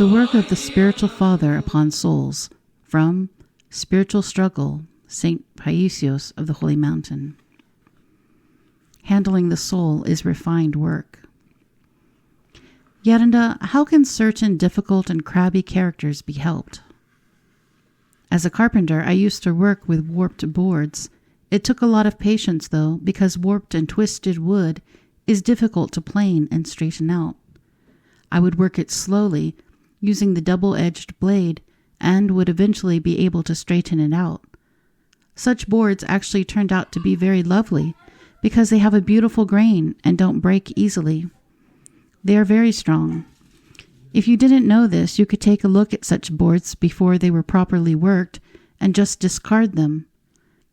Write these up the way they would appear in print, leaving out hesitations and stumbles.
The work of the spiritual father upon souls, from Spiritual Struggle, St. Paisios of the Holy Mountain. Handling the soul is refined work. Yet, how can certain difficult and crabby characters be helped? As a carpenter, I used to work with warped boards. It took a lot of patience, though, because warped and twisted wood is difficult to plane and straighten out. I would work it slowly, using the double-edged blade, and would eventually be able to straighten it out. Such boards actually turned out to be very lovely because they have a beautiful grain and don't break easily. They are very strong. If you didn't know this, you could take a look at such boards before they were properly worked and just discard them.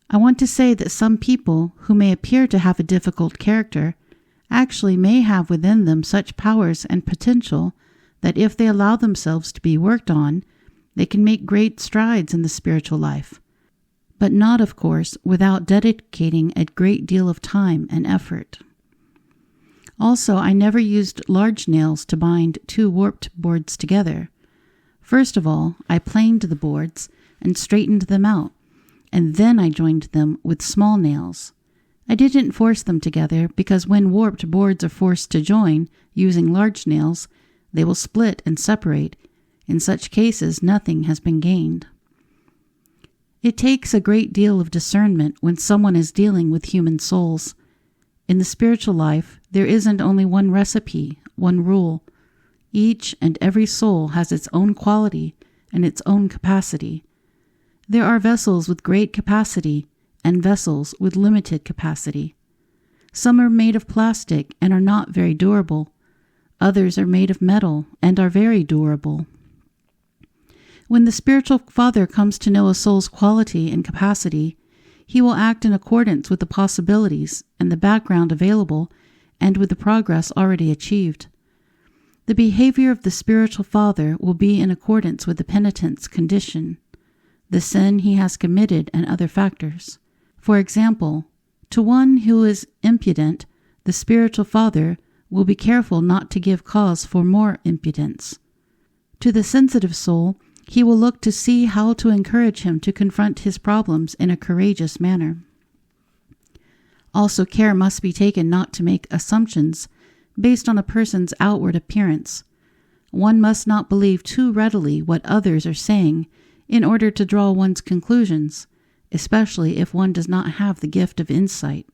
I want to say that some people who may appear to have a difficult character actually may have within them such powers and potential that if they allow themselves to be worked on, they can make great strides in the spiritual life, but not, of course, without dedicating a great deal of time and effort. Also, I never used large nails to bind two warped boards together. First of all, I planed the boards and straightened them out, and then I joined them with small nails. I didn't force them together because when warped boards are forced to join using large nails, they will split and separate. In such cases, nothing has been gained. It takes a great deal of discernment when someone is dealing with human souls. In the spiritual life, there isn't only one recipe, one rule. Each and every soul has its own quality and its own capacity. There are vessels with great capacity and vessels with limited capacity. Some are made of plastic and are not very durable. Others are made of metal and are very durable. When the spiritual father comes to know a soul's quality and capacity, he will act in accordance with the possibilities and the background available and with the progress already achieved. The behavior of the spiritual father will be in accordance with the penitent's condition, the sin he has committed, and other factors. For example, to one who is impudent, the spiritual father will be careful not to give cause for more impudence. To the sensitive soul, he will look to see how to encourage him to confront his problems in a courageous manner. Also, care must be taken not to make assumptions based on a person's outward appearance. One must not believe too readily what others are saying in order to draw one's conclusions, especially if one does not have the gift of insight.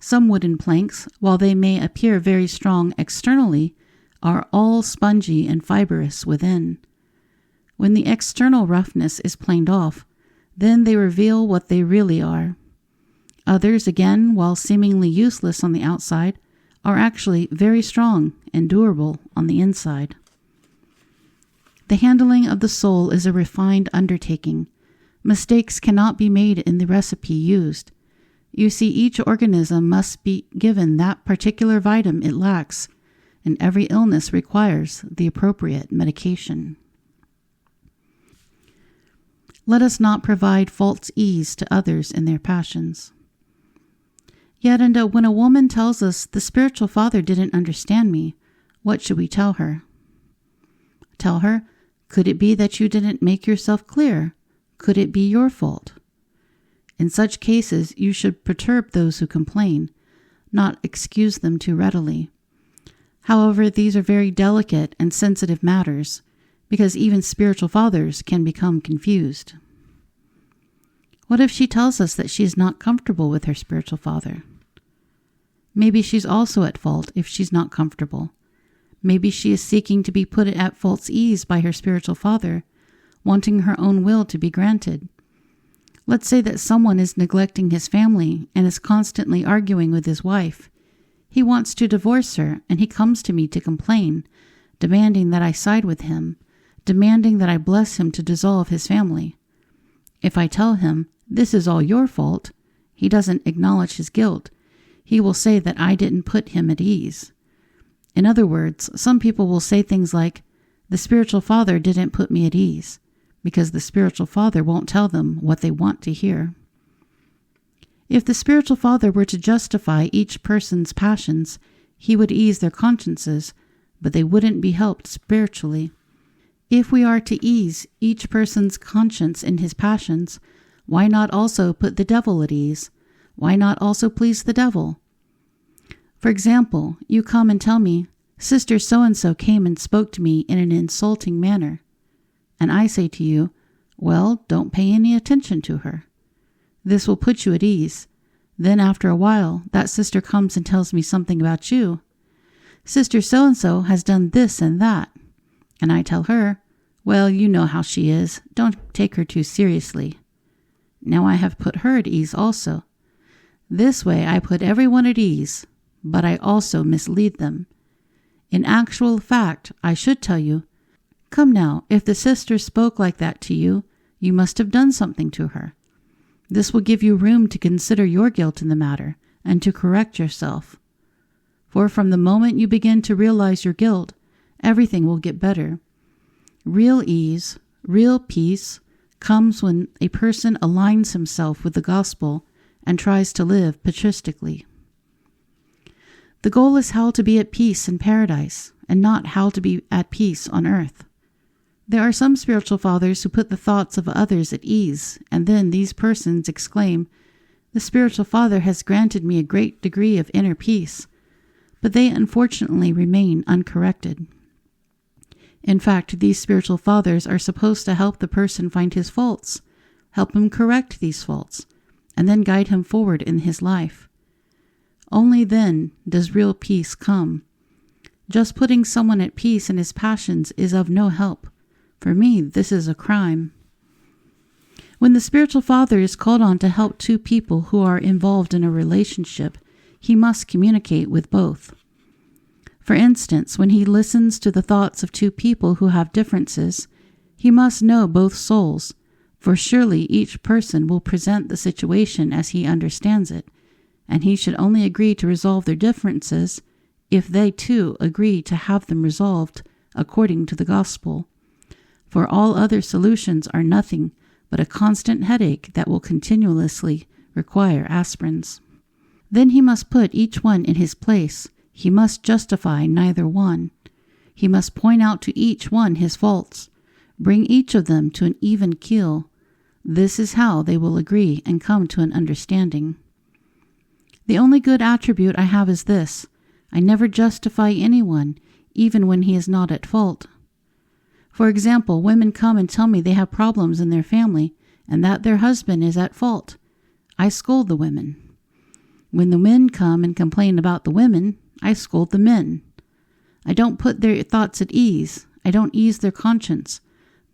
Some wooden planks, while they may appear very strong externally, are all spongy and fibrous within. When the external roughness is planed off, then they reveal what they really are. Others, again, while seemingly useless on the outside, are actually very strong and durable on the inside. The handling of the soul is a refined undertaking. Mistakes cannot be made in the recipe used. You see, each organism must be given that particular vitamin it lacks, and every illness requires the appropriate medication. Let us not provide false ease to others in their passions. Yet, when a woman tells us the spiritual father didn't understand me, what should we tell her? Tell her, could it be that you didn't make yourself clear? Could it be your fault? In such cases, you should perturb those who complain, not excuse them too readily. However, these are very delicate and sensitive matters, because even spiritual fathers can become confused. What if she tells us that she is not comfortable with her spiritual father? Maybe she's also at fault if she's not comfortable. Maybe she is seeking to be put at false ease by her spiritual father, wanting her own will to be granted. Let's say that someone is neglecting his family and is constantly arguing with his wife. He wants to divorce her, and he comes to me to complain, demanding that I side with him, demanding that I bless him to dissolve his family. If I tell him, this is all your fault, he doesn't acknowledge his guilt. He will say that I didn't put him at ease. In other words, some people will say things like, the spiritual father didn't put me at ease, because the spiritual father won't tell them what they want to hear. If the spiritual father were to justify each person's passions, he would ease their consciences, but they wouldn't be helped spiritually. If we are to ease each person's conscience in his passions, why not also put the devil at ease? Why not also please the devil? For example, you come and tell me, Sister so-and-so came and spoke to me in an insulting manner. And I say to you, well, don't pay any attention to her. This will put you at ease. Then after a while, that sister comes and tells me something about you. Sister so-and-so has done this and that. And I tell her, well, you know how she is. Don't take her too seriously. Now I have put her at ease also. This way I put everyone at ease, but I also mislead them. In actual fact, I should tell you, come now, if the sister spoke like that to you, you must have done something to her. This will give you room to consider your guilt in the matter and to correct yourself. For from the moment you begin to realize your guilt, everything will get better. Real ease, real peace, comes when a person aligns himself with the gospel and tries to live patristically. The goal is how to be at peace in paradise, and not how to be at peace on earth. There are some spiritual fathers who put the thoughts of others at ease, and then these persons exclaim, "The spiritual father has granted me a great degree of inner peace," but they unfortunately remain uncorrected. In fact, these spiritual fathers are supposed to help the person find his faults, help him correct these faults, and then guide him forward in his life. Only then does real peace come. Just putting someone at peace in his passions is of no help. For me, this is a crime. When the spiritual father is called on to help two people who are involved in a relationship, he must communicate with both. For instance, when he listens to the thoughts of two people who have differences, he must know both souls, for surely each person will present the situation as he understands it, and he should only agree to resolve their differences if they too agree to have them resolved according to the gospel. For all other solutions are nothing but a constant headache that will continuously require aspirins. Then he must put each one in his place. He must justify neither one. He must point out to each one his faults, bring each of them to an even keel. This is how they will agree and come to an understanding. The only good attribute I have is this: I never justify anyone, even when he is not at fault. For example, women come and tell me they have problems in their family and that their husband is at fault. I scold the women. When the men come and complain about the women, I scold the men. I don't put their thoughts at ease. I don't ease their conscience.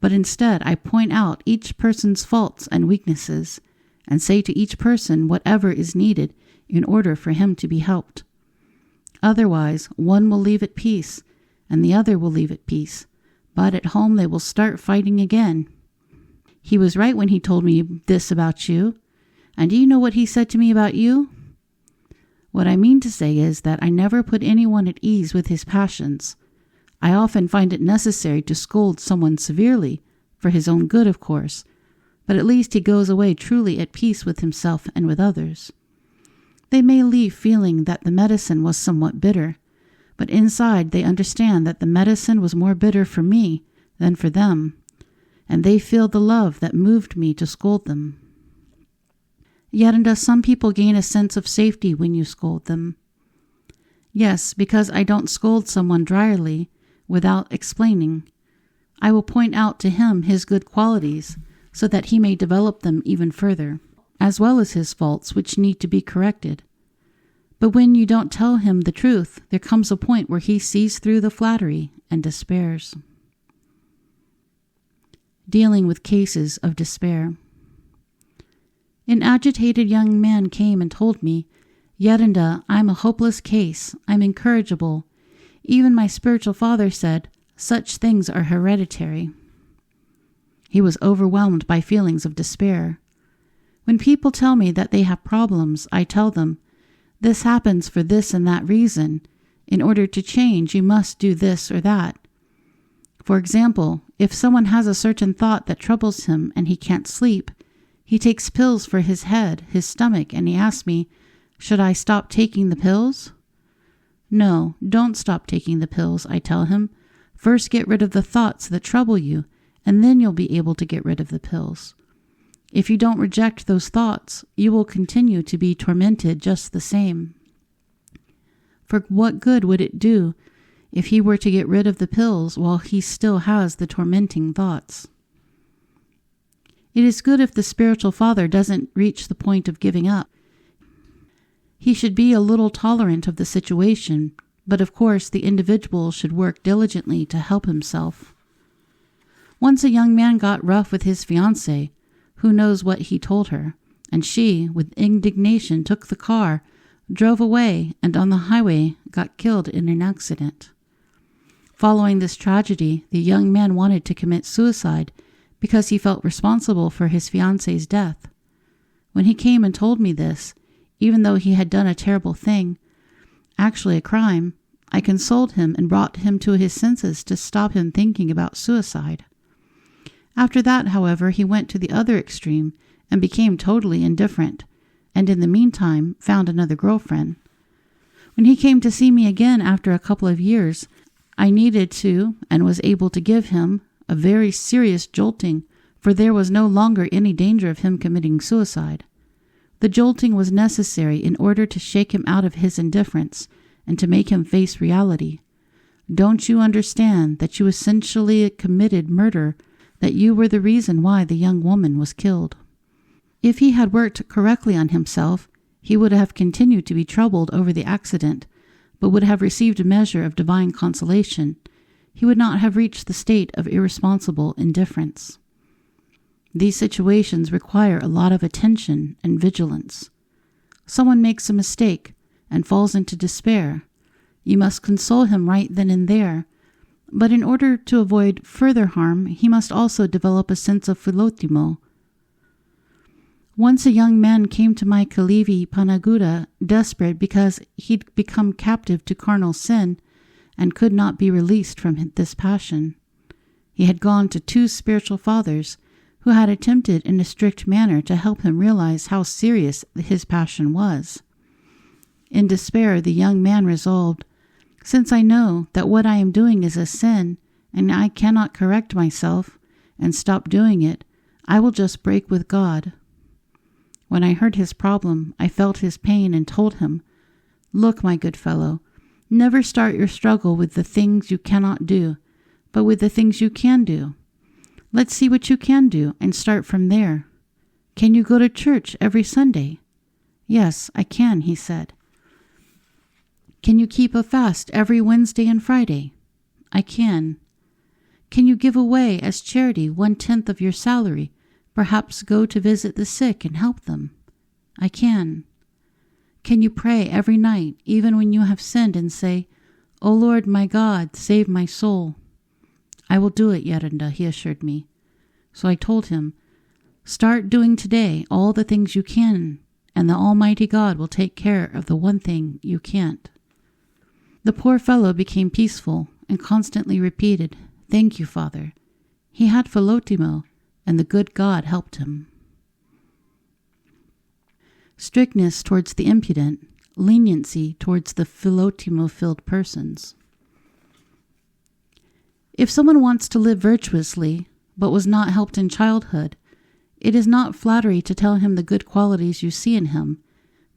But instead, I point out each person's faults and weaknesses and say to each person whatever is needed in order for him to be helped. Otherwise, one will leave at peace and the other will leave at peace, but at home they will start fighting again. He was right when he told me this about you. And do you know what he said to me about you? What I mean to say is that I never put anyone at ease with his passions. I often find it necessary to scold someone severely, for his own good, of course, but at least he goes away truly at peace with himself and with others. They may leave feeling that the medicine was somewhat bitter, but inside they understand that the medicine was more bitter for me than for them, and they feel the love that moved me to scold them. Yet, and does some people gain a sense of safety when you scold them? Yes, because I don't scold someone dryly without explaining. I will point out to him his good qualities so that he may develop them even further, as well as his faults which need to be corrected. But when you don't tell him the truth, there comes a point where he sees through the flattery and despairs. Dealing with cases of despair. An agitated young man came and told me, "Yerinda, I'm a hopeless case. I'm incorrigible. Even my spiritual father said, such things are hereditary." He was overwhelmed by feelings of despair. When people tell me that they have problems, I tell them, this happens for this and that reason. In order to change, you must do this or that. For example, if someone has a certain thought that troubles him and he can't sleep, he takes pills for his head, his stomach, and he asks me, should I stop taking the pills? No, don't stop taking the pills, I tell him. First get rid of the thoughts that trouble you, and then you'll be able to get rid of the pills. If you don't reject those thoughts, you will continue to be tormented just the same. For what good would it do if he were to get rid of the pills while he still has the tormenting thoughts? It is good if the spiritual father doesn't reach the point of giving up. He should be a little tolerant of the situation, but of course the individual should work diligently to help himself. Once a young man got rough with his fiancée, who knows what he told her, and she, with indignation, took the car, drove away, and on the highway got killed in an accident. Following this tragedy, the young man wanted to commit suicide because he felt responsible for his fiancée's death. When he came and told me this, even though he had done a terrible thing, actually a crime, I consoled him and brought him to his senses to stop him thinking about suicide. After that, however, he went to the other extreme and became totally indifferent, and in the meantime found another girlfriend. When he came to see me again after a couple of years, I needed to and was able to give him a very serious jolting, for there was no longer any danger of him committing suicide. The jolting was necessary in order to shake him out of his indifference and to make him face reality. Don't you understand that you essentially committed murder, that you were the reason why the young woman was killed? If he had worked correctly on himself, he would have continued to be troubled over the accident, but would have received a measure of divine consolation. He would not have reached the state of irresponsible indifference. These situations require a lot of attention and vigilance. Someone makes a mistake and falls into despair. You must console him right then and there, but in order to avoid further harm, he must also develop a sense of Philotimo. Once a young man came to my Kalivi Panaguda desperate because he'd become captive to carnal sin and could not be released from this passion. He had gone to 2 spiritual fathers who had attempted in a strict manner to help him realize how serious his passion was. In despair, the young man resolved, "Since I know that what I am doing is a sin, and I cannot correct myself and stop doing it, I will just break with God." When I heard his problem, I felt his pain and told him, "Look, my good fellow, never start your struggle with the things you cannot do, but with the things you can do. Let's see what you can do and start from there. Can you go to church every Sunday?" "Yes, I can," he said. "Can you keep a fast every Wednesday and Friday?" "I can." "Can you give away as charity 1/10 of your salary, perhaps go to visit the sick and help them?" "I can." "Can you pray every night, even when you have sinned, and say, 'O Lord my God, save my soul'?" "I will do it, Yerenda," he assured me. So I told him, "Start doing today all the things you can, and the Almighty God will take care of the one thing you can't." The poor fellow became peaceful and constantly repeated, "Thank you, Father." He had Philotimo, and the good God helped him. Strictness towards the impudent, leniency towards the Philotimo-filled persons. If someone wants to live virtuously, but was not helped in childhood, it is not flattery to tell him the good qualities you see in him,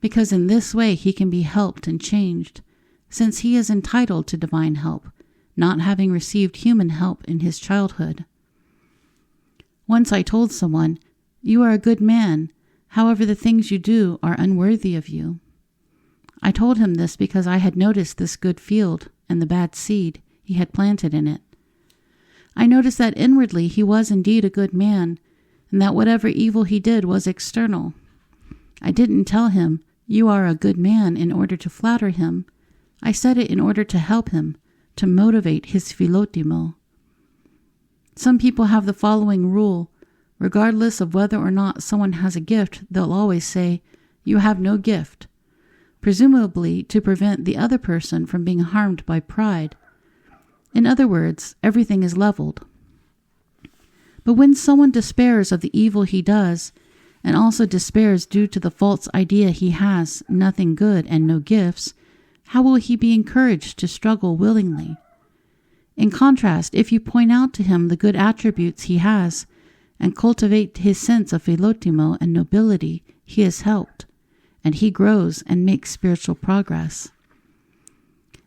because in this way he can be helped and changed, since he is entitled to divine help, not having received human help in his childhood. Once I told someone, "You are a good man, however the things you do are unworthy of you." I told him this because I had noticed this good field and the bad seed he had planted in it. I noticed that inwardly he was indeed a good man, and that whatever evil he did was external. I didn't tell him, "You are a good man," in order to flatter him. I said it in order to help him, to motivate his Philotimo. Some people have the following rule: regardless of whether or not someone has a gift, they'll always say, "You have no gift," presumably to prevent the other person from being harmed by pride. In other words, everything is leveled. But when someone despairs of the evil he does, and also despairs due to the false idea he has nothing good and no gifts, how will he be encouraged to struggle willingly? In contrast, if you point out to him the good attributes he has and cultivate his sense of Philotimo and nobility, he is helped, and he grows and makes spiritual progress.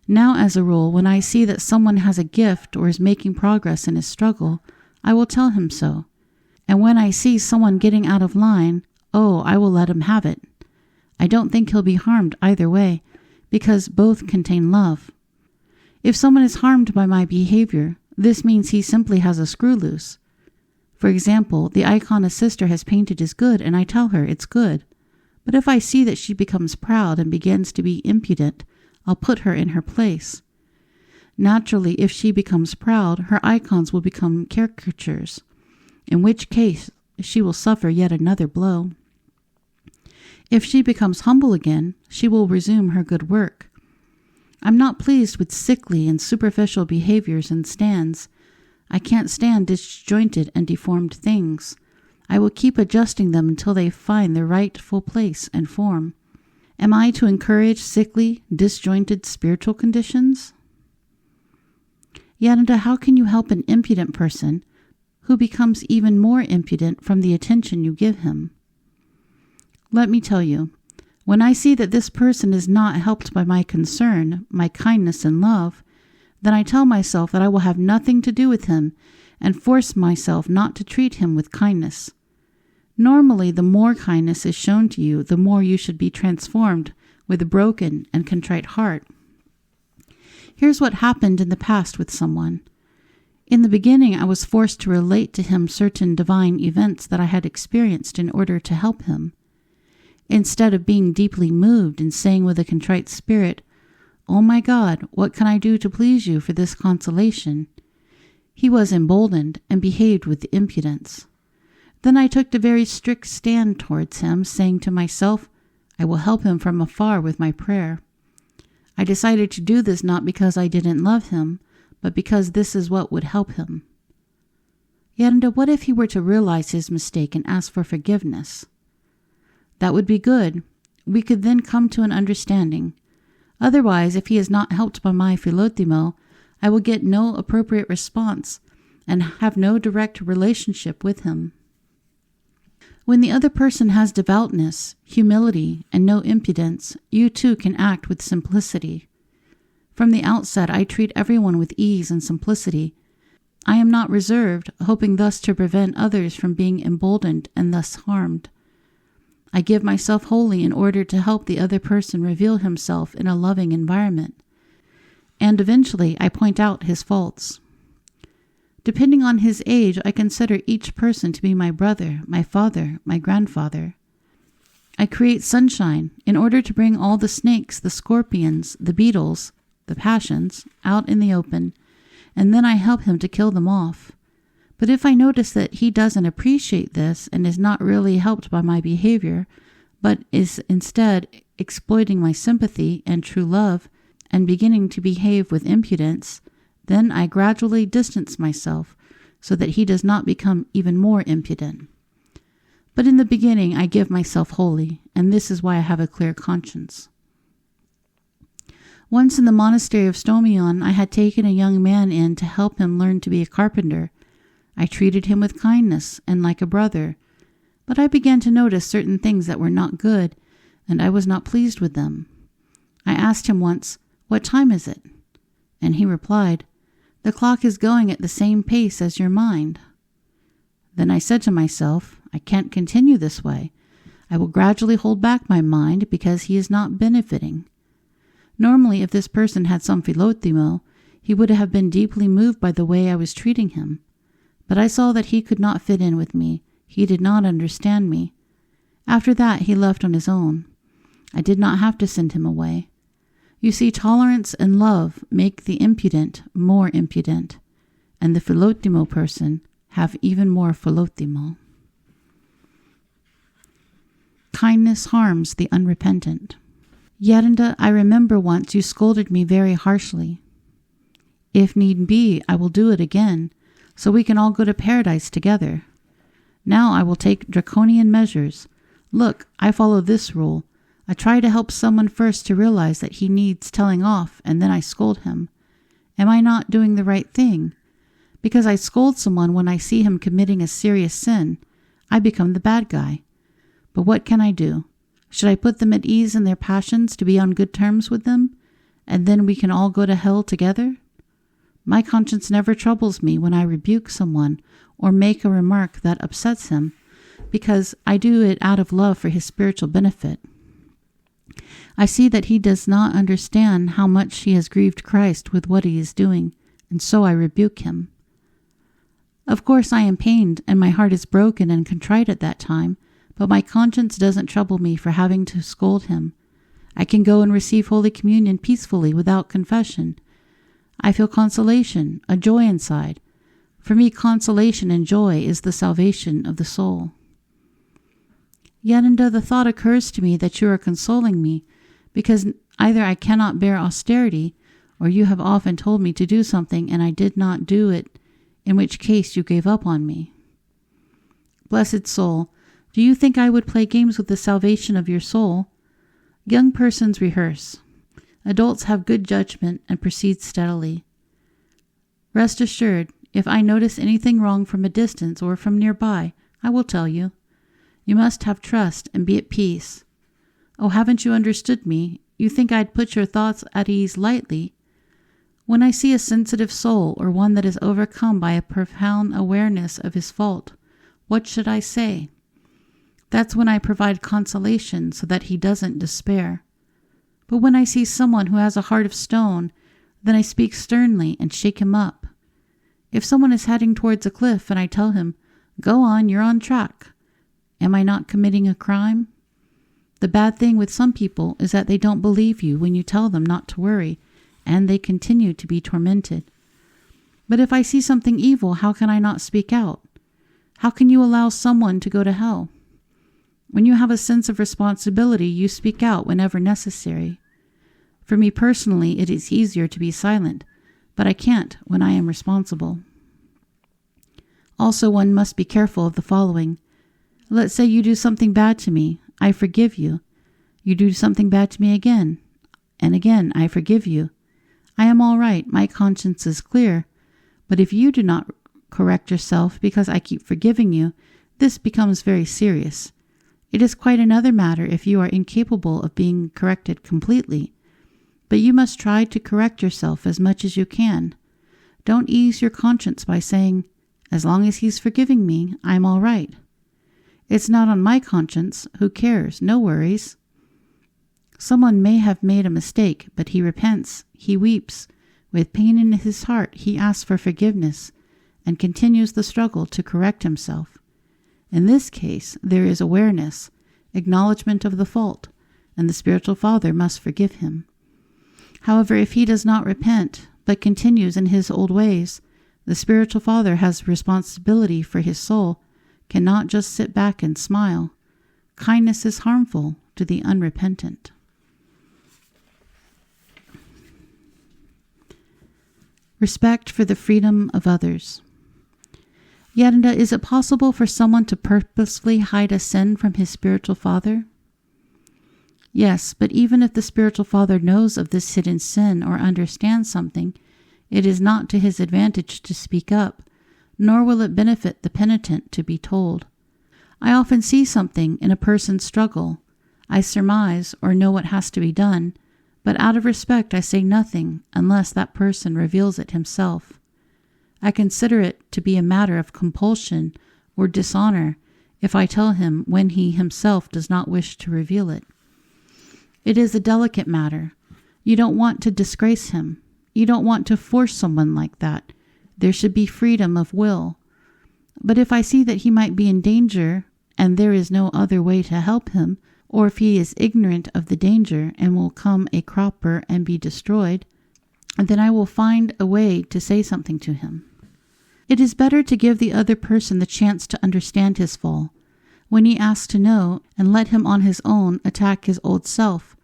Now, as a rule, when I see that someone has a gift or is making progress in his struggle, I will tell him so. And when I see someone getting out of line, I will let him have it. I don't think he'll be harmed either way, because both contain love. If someone is harmed by my behavior, this means he simply has a screw loose. For example, the icon a sister has painted is good, and I tell her it's good. But if I see that she becomes proud and begins to be impudent, I'll put her in her place. Naturally, if she becomes proud, her icons will become caricatures, in which case she will suffer yet another blow. If she becomes humble again, she will resume her good work. I'm not pleased with sickly and superficial behaviors and stands. I can't stand disjointed and deformed things. I will keep adjusting them until they find their rightful place and form. Am I to encourage sickly, disjointed spiritual conditions? Yet, how can you help an impudent person who becomes even more impudent from the attention you give him? Let me tell you, when I see that this person is not helped by my concern, my kindness and love, then I tell myself that I will have nothing to do with him and force myself not to treat him with kindness. Normally, the more kindness is shown to you, the more you should be transformed with a broken and contrite heart. Here's what happened in the past with someone. In the beginning, I was forced to relate to him certain divine events that I had experienced in order to help him. Instead of being deeply moved and saying with a contrite spirit, "Oh my God, what can I do to please you for this consolation?" he was emboldened and behaved with impudence. Then I took a very strict stand towards him, saying to myself, I will help him from afar with my prayer. I decided to do this not because I didn't love him, but because this is what would help him. Yet what if he were to realize his mistake and ask for forgiveness? That would be good. We could then come to an understanding. Otherwise, if he is not helped by my Philotimo, I will get no appropriate response and have no direct relationship with him. When the other person has devoutness, humility, and no impudence, you too can act with simplicity. From the outset, I treat everyone with ease and simplicity. I am not reserved, hoping thus to prevent others from being emboldened and thus harmed. I give myself wholly in order to help the other person reveal himself in a loving environment. And eventually, I point out his faults. Depending on his age, I consider each person to be my brother, my father, my grandfather. I create sunshine in order to bring all the snakes, the scorpions, the beetles, the passions, out in the open, and then I help him to kill them off. But if I notice that he doesn't appreciate this and is not really helped by my behavior, but is instead exploiting my sympathy and true love and beginning to behave with impudence, then I gradually distance myself so that he does not become even more impudent. But in the beginning, I give myself wholly, and this is why I have a clear conscience. Once in the monastery of Stomion, I had taken a young man in to help him learn to be a carpenter. I treated him with kindness and like a brother, but I began to notice certain things that were not good, and I was not pleased with them. I asked him once, "What time is it?" And he replied, "The clock is going at the same pace as your mind." Then I said to myself, I can't continue this way. I will gradually hold back my mind because he is not benefiting. Normally, if this person had some Philotimo, he would have been deeply moved by the way I was treating him. But I saw that he could not fit in with me. He did not understand me. After that, he left on his own. I did not have to send him away. You see, tolerance and love make the impudent more impudent, and the Philotimo person have even more Philotimo. Kindness harms the unrepentant. Yerinda, I remember once you scolded me very harshly. If need be, I will do it again, so we can all go to paradise together. Now I will take draconian measures. Look, I follow this rule. I try to help someone first to realize that he needs telling off, and then I scold him. Am I not doing the right thing? Because I scold someone when I see him committing a serious sin, I become the bad guy. But what can I do? Should I put them at ease in their passions to be on good terms with them, and then we can all go to hell together? My conscience never troubles me when I rebuke someone or make a remark that upsets him, because I do it out of love for his spiritual benefit. I see that he does not understand how much he has grieved Christ with what he is doing, and so I rebuke him. Of course I am pained, and my heart is broken and contrite at that time, but my conscience doesn't trouble me for having to scold him. I can go and receive Holy Communion peacefully without confession. I feel consolation, a joy inside. For me, consolation and joy is the salvation of the soul. Yet the thought occurs to me that you are consoling me, because either I cannot bear austerity, or you have often told me to do something and I did not do it, in which case you gave up on me. Blessed soul, do you think I would play games with the salvation of your soul? Young persons rehearse. Adults have good judgment and proceed steadily. Rest assured, if I notice anything wrong from a distance or from nearby, I will tell you. You must have trust and be at peace. Oh, haven't you understood me? You think I'd put your thoughts at ease lightly? When I see a sensitive soul or one that is overcome by a profound awareness of his fault, what should I say? That's when I provide consolation so that he doesn't despair. But when I see someone who has a heart of stone, then I speak sternly and shake him up. If someone is heading towards a cliff and I tell him, "Go on, you're on track," am I not committing a crime? The bad thing with some people is that they don't believe you when you tell them not to worry, and they continue to be tormented. But if I see something evil, how can I not speak out? How can you allow someone to go to hell? When you have a sense of responsibility, you speak out whenever necessary. For me personally, it is easier to be silent, but I can't when I am responsible. Also, one must be careful of the following. Let's say you do something bad to me. I forgive you. You do something bad to me again, and again I forgive you. I am all right. My conscience is clear. But if you do not correct yourself because I keep forgiving you, this becomes very serious. It is quite another matter if you are incapable of being corrected completely. But you must try to correct yourself as much as you can. Don't ease your conscience by saying, "As long as he's forgiving me, I'm all right." It's not on my conscience. Who cares? No worries. Someone may have made a mistake, but he repents, he weeps. With pain in his heart, he asks for forgiveness and continues the struggle to correct himself. In this case, there is awareness, acknowledgement of the fault, and the spiritual father must forgive him. However, if he does not repent, but continues in his old ways, the spiritual father has responsibility for his soul, cannot just sit back and smile. Kindness is harmful to the unrepentant. Respect for the freedom of others. Yet, is it possible for someone to purposefully hide a sin from his spiritual father? Yes, but even if the spiritual father knows of this hidden sin or understands something, it is not to his advantage to speak up, nor will it benefit the penitent to be told. I often see something in a person's struggle. I surmise or know what has to be done, but out of respect I say nothing unless that person reveals it himself. I consider it to be a matter of compulsion or dishonor if I tell him when he himself does not wish to reveal it. It is a delicate matter. You don't want to disgrace him. You don't want to force someone like that. There should be freedom of will. But if I see that he might be in danger and there is no other way to help him, or if he is ignorant of the danger and will come a cropper and be destroyed, then I will find a way to say something to him. It is better to give the other person the chance to understand his fall, when he asks to know, and let him on his own attack his old self,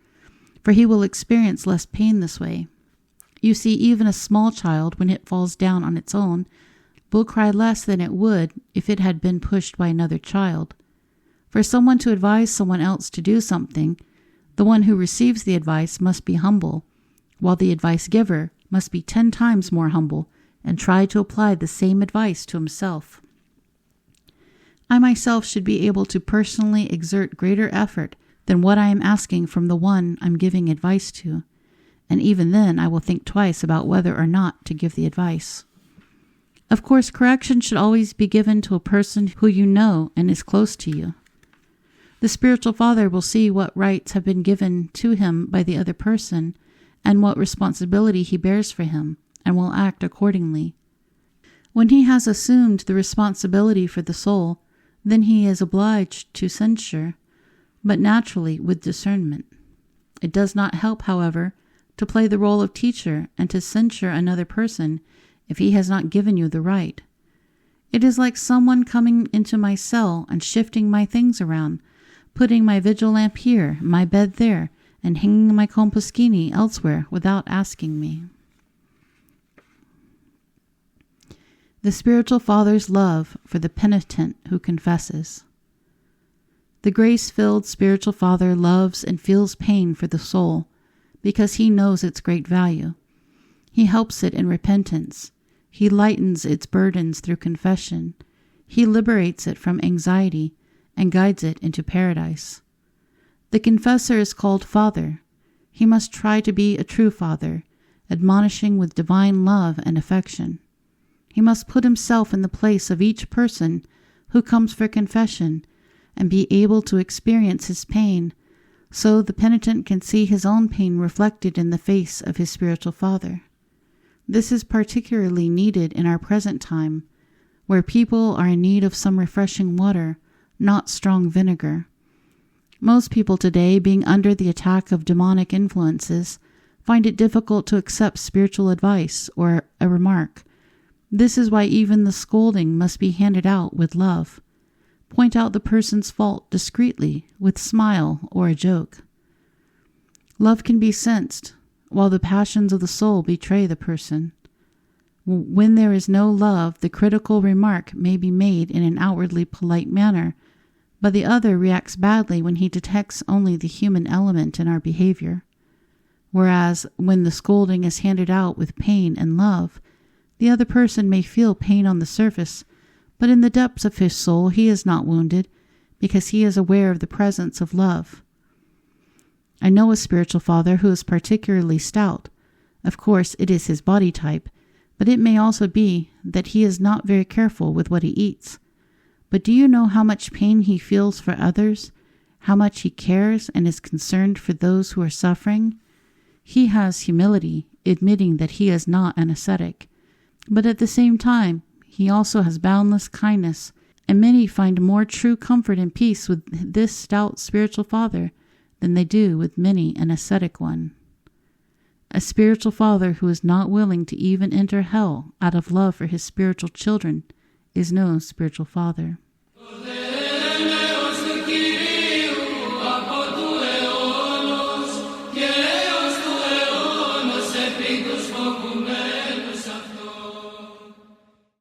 for he will experience less pain this way. You see, even a small child, when it falls down on its own, will cry less than it would if it had been pushed by another child. For someone to advise someone else to do something, the one who receives the advice must be humble, while the advice giver must be 10 times more humble and try to apply the same advice to himself. I myself should be able to personally exert greater effort than what I am asking from the one I'm giving advice to, and even then I will think twice about whether or not to give the advice. Of course, correction should always be given to a person who you know and is close to you. The spiritual father will see what rights have been given to him by the other person and what responsibility he bears for him, and will act accordingly. When he has assumed the responsibility for the soul, then he is obliged to censure, but naturally with discernment. It does not help, however, to play the role of teacher and to censure another person if he has not given you the right. It is like someone coming into my cell and shifting my things around, putting my vigil lamp here, my bed there, and hanging my composchini elsewhere without asking me. The spiritual father's love for the penitent who confesses. The grace-filled spiritual father loves and feels pain for the soul because he knows its great value. He helps it in repentance. He lightens its burdens through confession. He liberates it from anxiety and guides it into paradise. The confessor is called Father. He must try to be a true father, admonishing with divine love and affection. He must put himself in the place of each person who comes for confession and be able to experience his pain, so the penitent can see his own pain reflected in the face of his spiritual father. This is particularly needed in our present time, where people are in need of some refreshing water, not strong vinegar. Most people today, being under the attack of demonic influences, find it difficult to accept spiritual advice or a remark. This is why even the scolding must be handed out with love. Point out the person's fault discreetly, with smile or a joke. Love can be sensed, while the passions of the soul betray the person. When there is no love, the critical remark may be made in an outwardly polite manner, but the other reacts badly when he detects only the human element in our behavior. Whereas, when the scolding is handed out with pain and love, the other person may feel pain on the surface, but in the depths of his soul he is not wounded, because he is aware of the presence of love. I know a spiritual father who is particularly stout. Of course, it is his body type, but it may also be that he is not very careful with what he eats. But do you know how much pain he feels for others? How much he cares and is concerned for those who are suffering? He has humility, admitting that he is not an ascetic. But at the same time, he also has boundless kindness, and many find more true comfort and peace with this stout spiritual father than they do with many an ascetic one. A spiritual father who is not willing to even enter hell out of love for his spiritual children is no spiritual father.